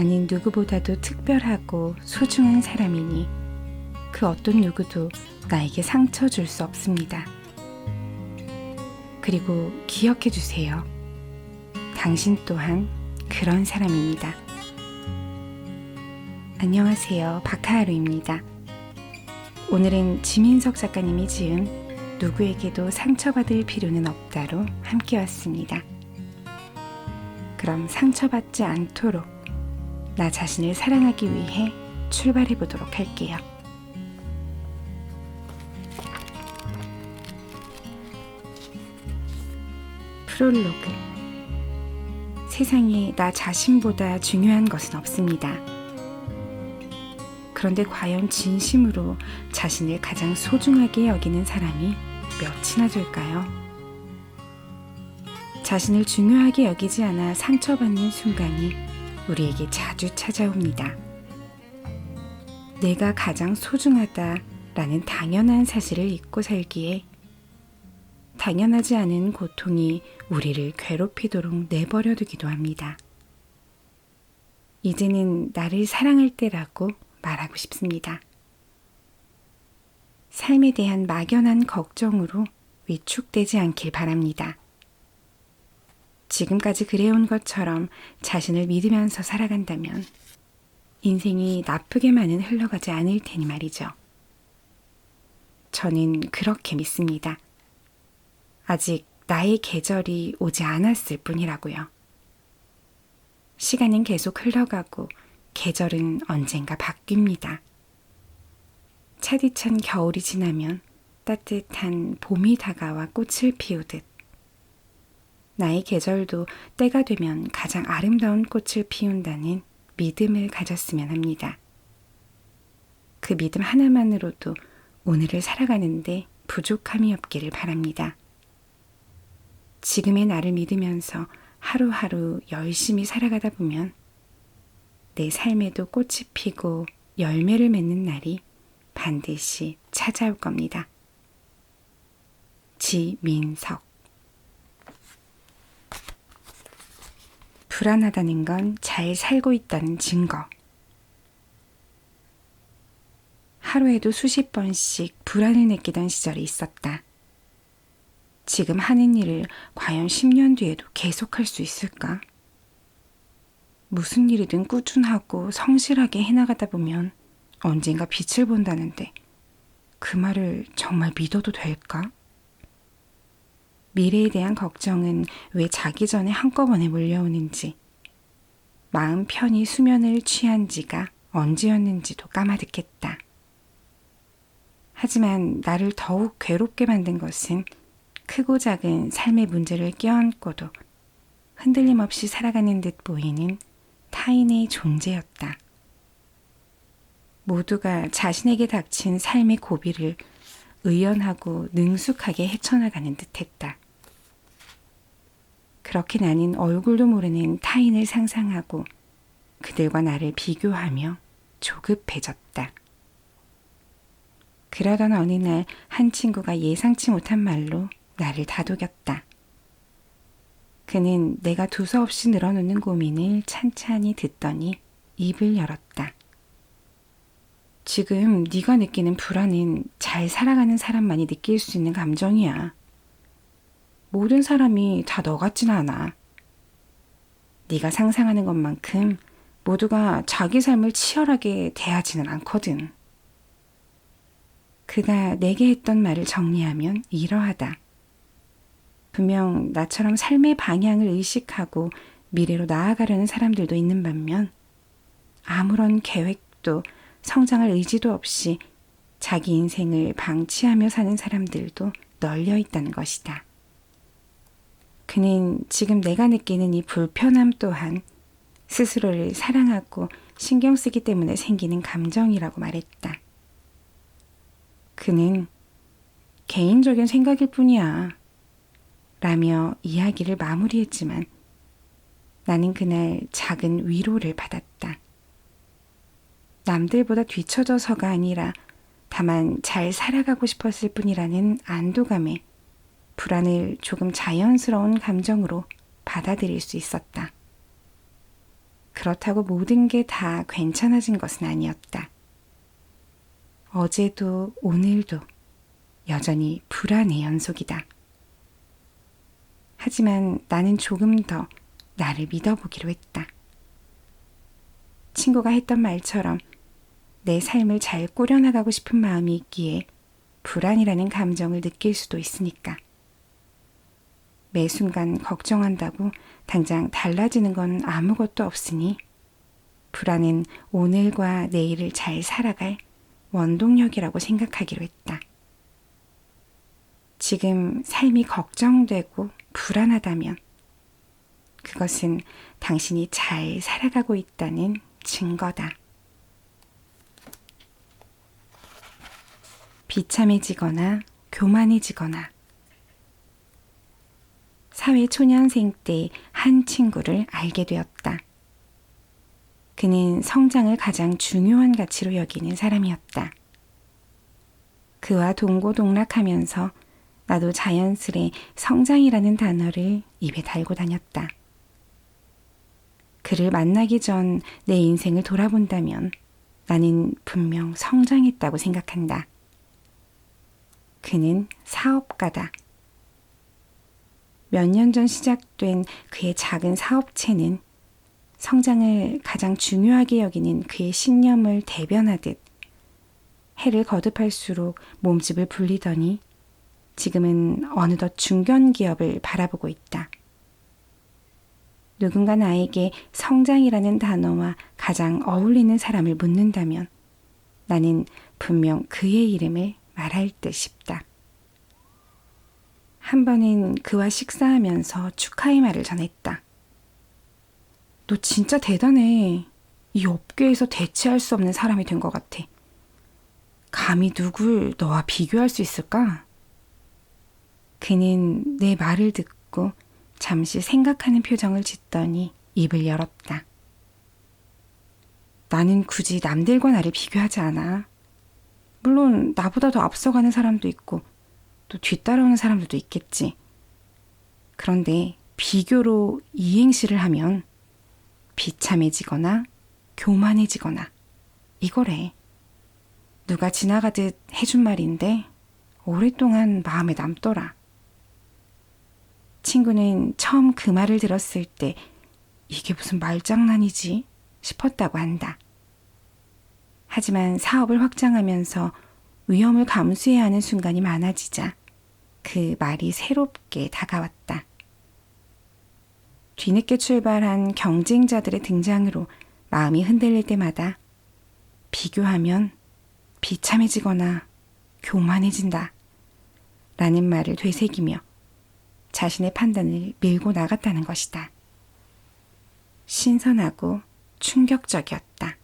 나는 누구보다도 특별하고 소중한 사람이니 그 어떤 누구도 나에게 상처 줄 수 없습니다. 그리고 기억해 주세요. 당신 또한 그런 사람입니다. 안녕하세요. 박하하루입니다. 오늘은 지민석 작가님이 지은 누구에게도 상처받을 필요는 없다로 함께 왔습니다. 그럼 상처받지 않도록 나 자신을 사랑하기 위해 출발해 보도록 할게요. 프롤로그. 세상에 나 자신보다 중요한 것은 없습니다. 그런데 과연 진심으로 자신을 가장 소중하게 여기는 사람이 몇이나 될까요? 자신을 중요하게 여기지 않아 상처받는 순간이 우리에게 자주 찾아옵니다. 내가 가장 소중하다라는 당연한 사실을 잊고 살기에 당연하지 않은 고통이 우리를 괴롭히도록 내버려 두기도 합니다. 이제는 나를 사랑할 때라고 말하고 싶습니다. 삶에 대한 막연한 걱정으로 위축되지 않길 바랍니다. 지금까지 그래온 것처럼 자신을 믿으면서 살아간다면 인생이 나쁘게만은 흘러가지 않을 테니 말이죠. 저는 그렇게 믿습니다. 아직 나의 계절이 오지 않았을 뿐이라고요. 시간은 계속 흘러가고 계절은 언젠가 바뀝니다. 차디찬 겨울이 지나면 따뜻한 봄이 다가와 꽃을 피우듯 나의 계절도 때가 되면 가장 아름다운 꽃을 피운다는 믿음을 가졌으면 합니다. 그 믿음 하나만으로도 오늘을 살아가는데 부족함이 없기를 바랍니다. 지금의 나를 믿으면서 하루하루 열심히 살아가다 보면 내 삶에도 꽃이 피고 열매를 맺는 날이 반드시 찾아올 겁니다. 지민석. 불안하다는 건 잘 살고 있다는 증거. 하루에도 수십 번씩 불안을 느끼던 시절이 있었다. 지금 하는 일을 과연 10년 뒤에도 계속할 수 있을까? 무슨 일이든 꾸준하고 성실하게 해나가다 보면 언젠가 빛을 본다는데 그 말을 정말 믿어도 될까? 미래에 대한 걱정은 왜 자기 전에 한꺼번에 몰려오는지, 마음 편히 수면을 취한 지가 언제였는지도 까마득했다. 하지만 나를 더욱 괴롭게 만든 것은 크고 작은 삶의 문제를 껴안고도 흔들림 없이 살아가는 듯 보이는 타인의 존재였다. 모두가 자신에게 닥친 삶의 고비를 의연하고 능숙하게 헤쳐나가는 듯했다. 그렇게 나는 얼굴도 모르는 타인을 상상하고 그들과 나를 비교하며 조급해졌다. 그러던 어느 날 한 친구가 예상치 못한 말로 나를 다독였다. 그는 내가 두서없이 늘어놓는 고민을 찬찬히 듣더니 입을 열었다. 지금 네가 느끼는 불안은 잘 살아가는 사람만이 느낄 수 있는 감정이야. 모든 사람이 다 너 같진 않아. 네가 상상하는 것만큼 모두가 자기 삶을 치열하게 대하지는 않거든. 그가 내게 했던 말을 정리하면 이러하다. 분명 나처럼 삶의 방향을 의식하고 미래로 나아가려는 사람들도 있는 반면 아무런 계획도 성장할 의지도 없이 자기 인생을 방치하며 사는 사람들도 널려 있다는 것이다. 그는 지금 내가 느끼는 이 불편함 또한 스스로를 사랑하고 신경 쓰기 때문에 생기는 감정이라고 말했다. 그는 개인적인 생각일 뿐이야 라며 이야기를 마무리했지만 나는 그날 작은 위로를 받았다. 남들보다 뒤처져서가 아니라 다만 잘 살아가고 싶었을 뿐이라는 안도감에 불안을 조금 자연스러운 감정으로 받아들일 수 있었다. 그렇다고 모든 게 다 괜찮아진 것은 아니었다. 어제도 오늘도 여전히 불안의 연속이다. 하지만 나는 조금 더 나를 믿어보기로 했다. 친구가 했던 말처럼 내 삶을 잘 꾸려나가고 싶은 마음이 있기에 불안이라는 감정을 느낄 수도 있으니까. 매 순간 걱정한다고 당장 달라지는 건 아무것도 없으니 불안은 오늘과 내일을 잘 살아갈 원동력이라고 생각하기로 했다. 지금 삶이 걱정되고 불안하다면 그것은 당신이 잘 살아가고 있다는 증거다. 비참해지거나 교만해지거나. 사회 초년생 때 한 친구를 알게 되었다. 그는 성장을 가장 중요한 가치로 여기는 사람이었다. 그와 동고동락하면서 나도 자연스레 성장이라는 단어를 입에 달고 다녔다. 그를 만나기 전 내 인생을 돌아본다면 나는 분명 성장했다고 생각한다. 그는 사업가다. 몇 년 전 시작된 그의 작은 사업체는 성장을 가장 중요하게 여기는 그의 신념을 대변하듯 해를 거듭할수록 몸집을 불리더니 지금은 어느덧 중견기업을 바라보고 있다. 누군가 나에게 성장이라는 단어와 가장 어울리는 사람을 묻는다면 나는 분명 그의 이름을 말할 듯 싶다. 한 번은 그와 식사하면서 축하의 말을 전했다. 너 진짜 대단해. 이 업계에서 대체할 수 없는 사람이 된 것 같아. 감히 누굴 너와 비교할 수 있을까? 그는 내 말을 듣고 잠시 생각하는 표정을 짓더니 입을 열었다. 나는 굳이 남들과 나를 비교하지 않아. 물론 나보다 더 앞서가는 사람도 있고 또 뒤따라오는 사람들도 있겠지. 그런데 비교로 이행시를 하면 비참해지거나 교만해지거나 이거래. 누가 지나가듯 해준 말인데 오랫동안 마음에 남더라. 친구는 처음 그 말을 들었을 때 이게 무슨 말장난이지 싶었다고 한다. 하지만 사업을 확장하면서 위험을 감수해야 하는 순간이 많아지자 그 말이 새롭게 다가왔다. 뒤늦게 출발한 경쟁자들의 등장으로 마음이 흔들릴 때마다 비교하면 비참해지거나 교만해진다 라는 말을 되새기며 자신의 판단을 밀고 나갔다는 것이다. 신선하고 충격적이었다.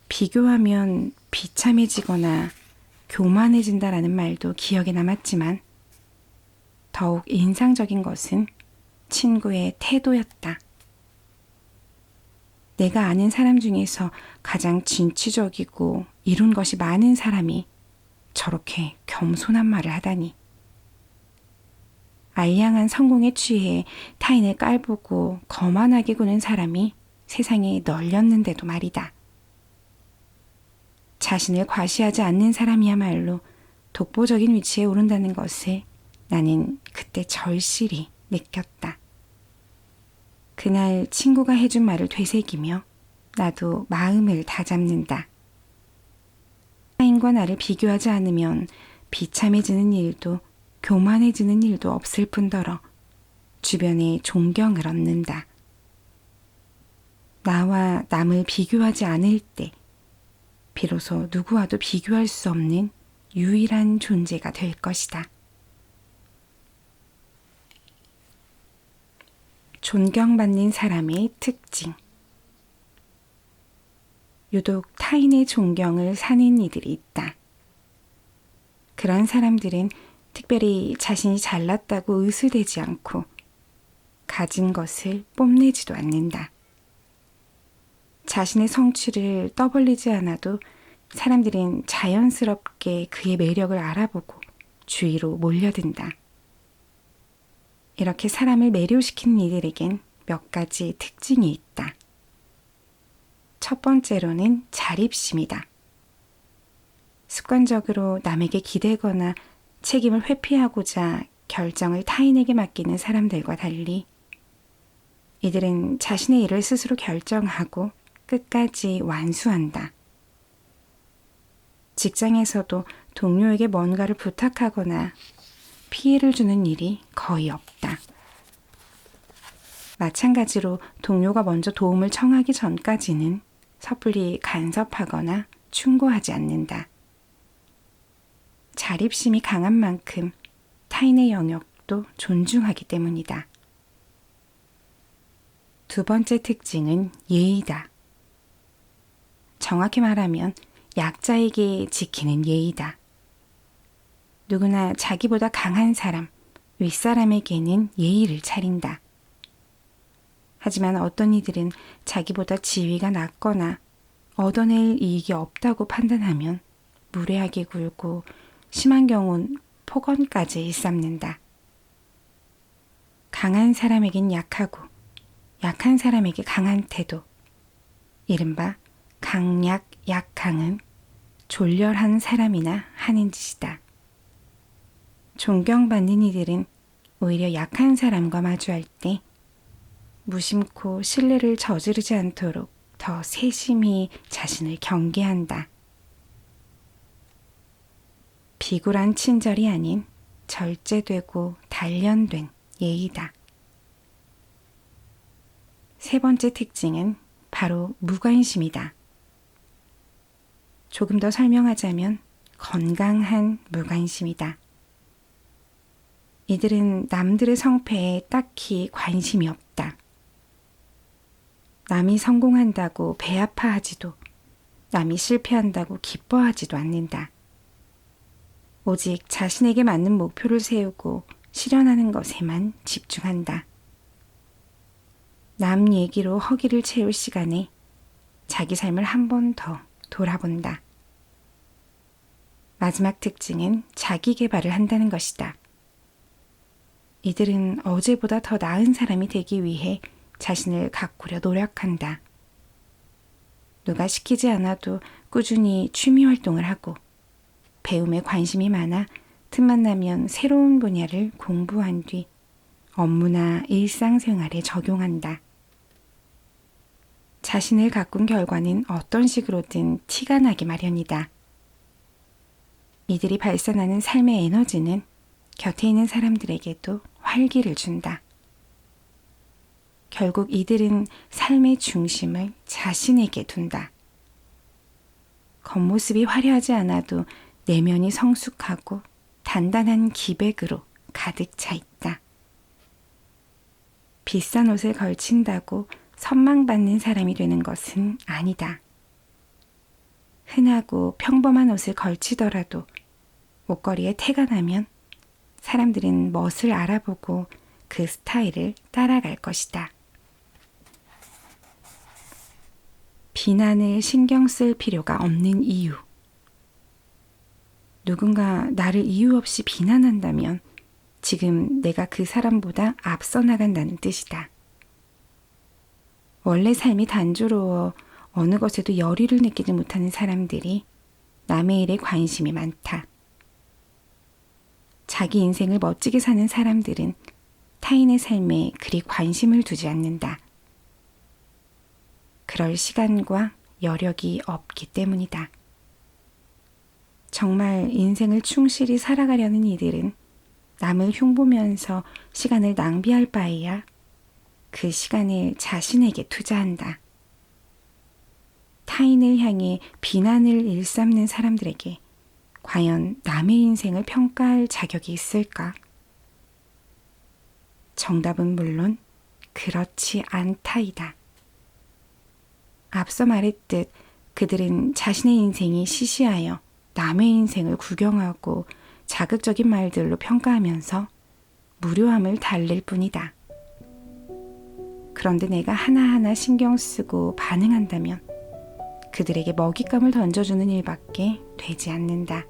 비교하면 비참해지거나 교만해진다라는 말도 기억에 남았지만 더욱 인상적인 것은 친구의 태도였다. 내가 아는 사람 중에서 가장 진취적이고 이룬 것이 많은 사람이 저렇게 겸손한 말을 하다니. 알량한 성공에 취해 타인을 깔보고 거만하게 구는 사람이 세상에 널렸는데도 말이다. 자신을 과시하지 않는 사람이야말로 독보적인 위치에 오른다는 것을 나는 그때 절실히 느꼈다. 그날 친구가 해준 말을 되새기며 나도 마음을 다잡는다. 타인과 나를 비교하지 않으면 비참해지는 일도 교만해지는 일도 없을 뿐더러 주변에 존경을 얻는다. 나와 남을 비교하지 않을 때 비로소 누구와도 비교할 수 없는 유일한 존재가 될 것이다. 존경받는 사람의 특징. 유독 타인의 존경을 사는 이들이 있다. 그런 사람들은 특별히 자신이 잘났다고 의수되지 않고 가진 것을 뽐내지도 않는다. 자신의 성취를 떠벌리지 않아도 사람들은 자연스럽게 그의 매력을 알아보고 주위로 몰려든다. 이렇게 사람을 매료시키는 이들에겐 몇 가지 특징이 있다. 첫 번째로는 자립심이다. 습관적으로 남에게 기대거나 책임을 회피하고자 결정을 타인에게 맡기는 사람들과 달리 이들은 자신의 일을 스스로 결정하고 끝까지 완수한다. 직장에서도 동료에게 뭔가를 부탁하거나 피해를 주는 일이 거의 없다. 마찬가지로 동료가 먼저 도움을 청하기 전까지는 섣불리 간섭하거나 충고하지 않는다. 자립심이 강한 만큼 타인의 영역도 존중하기 때문이다. 두 번째 특징은 예의다. 정확히 말하면 약자에게 지키는 예의다. 누구나 자기보다 강한 사람, 윗사람에게는 예의를 차린다. 하지만 어떤 이들은 자기보다 지위가 낮거나 얻어낼 이익이 없다고 판단하면 무례하게 굴고 심한 경우는 폭언까지 일삼는다. 강한 사람에겐 약하고 약한 사람에게 강한 태도, 이른바 강약 약강은 졸렬한 사람이나 하는 짓이다. 존경받는 이들은 오히려 약한 사람과 마주할 때 무심코 신뢰를 저지르지 않도록 더 세심히 자신을 경계한다. 비굴한 친절이 아닌 절제되고 단련된 예의다. 세 번째 특징은 바로 무관심이다. 조금 더 설명하자면 건강한 무관심이다. 이들은 남들의 성패에 딱히 관심이 없다. 남이 성공한다고 배 아파하지도, 남이 실패한다고 기뻐하지도 않는다. 오직 자신에게 맞는 목표를 세우고 실현하는 것에만 집중한다. 남 얘기로 허기를 채울 시간에 자기 삶을 한 번 더 돌아본다. 마지막 특징은 자기 개발을 한다는 것이다. 이들은 어제보다 더 나은 사람이 되기 위해 자신을 가꾸려 노력한다. 누가 시키지 않아도 꾸준히 취미 활동을 하고 배움에 관심이 많아 틈만 나면 새로운 분야를 공부한 뒤 업무나 일상생활에 적용한다. 자신을 가꾼 결과는 어떤 식으로든 티가 나기 마련이다. 이들이 발산하는 삶의 에너지는 곁에 있는 사람들에게도 활기를 준다. 결국 이들은 삶의 중심을 자신에게 둔다. 겉모습이 화려하지 않아도 내면이 성숙하고 단단한 기백으로 가득 차 있다. 비싼 옷을 걸친다고 선망받는 사람이 되는 것은 아니다. 흔하고 평범한 옷을 걸치더라도 옷걸이에 태가 나면 사람들은 멋을 알아보고 그 스타일을 따라갈 것이다. 비난을 신경 쓸 필요가 없는 이유. 누군가 나를 이유 없이 비난한다면 지금 내가 그 사람보다 앞서 나간다는 뜻이다. 원래 삶이 단조로워 어느 것에도 열의를 느끼지 못하는 사람들이 남의 일에 관심이 많다. 자기 인생을 멋지게 사는 사람들은 타인의 삶에 그리 관심을 두지 않는다. 그럴 시간과 여력이 없기 때문이다. 정말 인생을 충실히 살아가려는 이들은 남을 흉보면서 시간을 낭비할 바에야 그 시간을 자신에게 투자한다. 타인을 향해 비난을 일삼는 사람들에게 과연 남의 인생을 평가할 자격이 있을까? 정답은 물론 그렇지 않다이다. 앞서 말했듯 그들은 자신의 인생이 시시하여 남의 인생을 구경하고 자극적인 말들로 평가하면서 무료함을 달랠 뿐이다. 그런데 내가 하나하나 신경 쓰고 반응한다면 그들에게 먹잇감을 던져주는 일밖에 되지 않는다.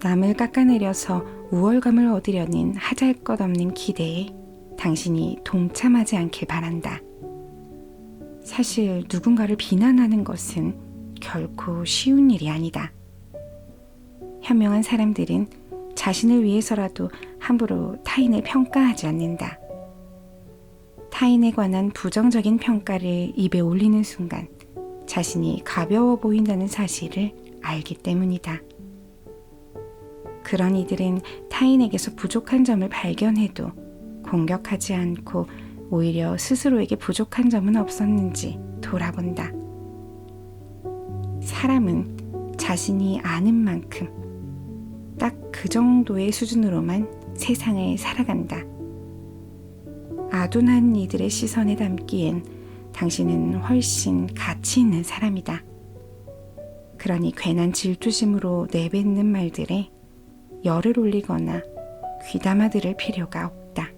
남을 깎아내려서 우월감을 얻으려는 하잘것없는 기대에 당신이 동참하지 않길 바란다. 사실 누군가를 비난하는 것은 결코 쉬운 일이 아니다. 현명한 사람들은 자신을 위해서라도 함부로 타인을 평가하지 않는다. 타인에 관한 부정적인 평가를 입에 올리는 순간 자신이 가벼워 보인다는 사실을 알기 때문이다. 그런 이들은 타인에게서 부족한 점을 발견해도 공격하지 않고 오히려 스스로에게 부족한 점은 없었는지 돌아본다. 사람은 자신이 아는 만큼 딱 그 정도의 수준으로만 세상을 살아간다. 아둔한 이들의 시선에 담기엔 당신은 훨씬 가치 있는 사람이다. 그러니 괜한 질투심으로 내뱉는 말들에 열을 올리거나 귀담아 들을 필요가 없다.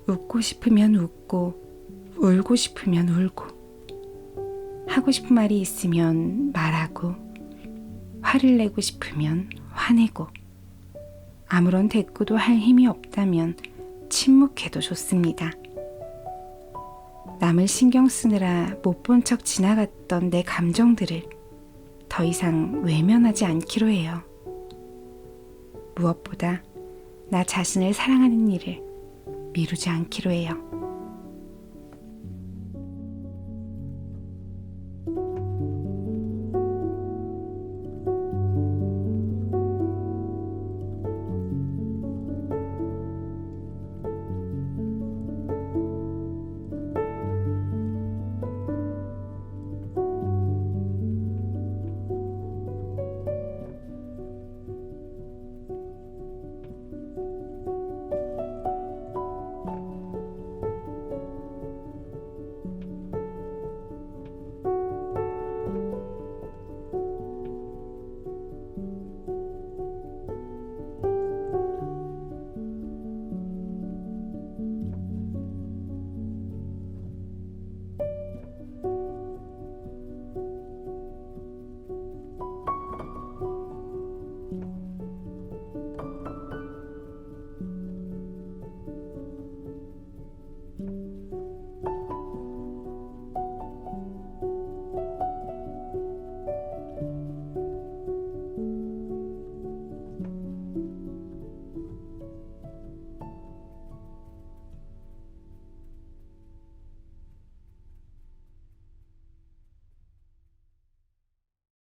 웃고 싶으면 웃고, 울고 싶으면 울고, 하고 싶은 말이 있으면 말하고, 화를 내고 싶으면 화내고, 아무런 대꾸도 할 힘이 없다면 침묵해도 좋습니다. 남을 신경 쓰느라 못 본 척 지나갔던 내 감정들을 더 이상 외면하지 않기로 해요. 무엇보다 나 자신을 사랑하는 일을 미루지 않기로 해요.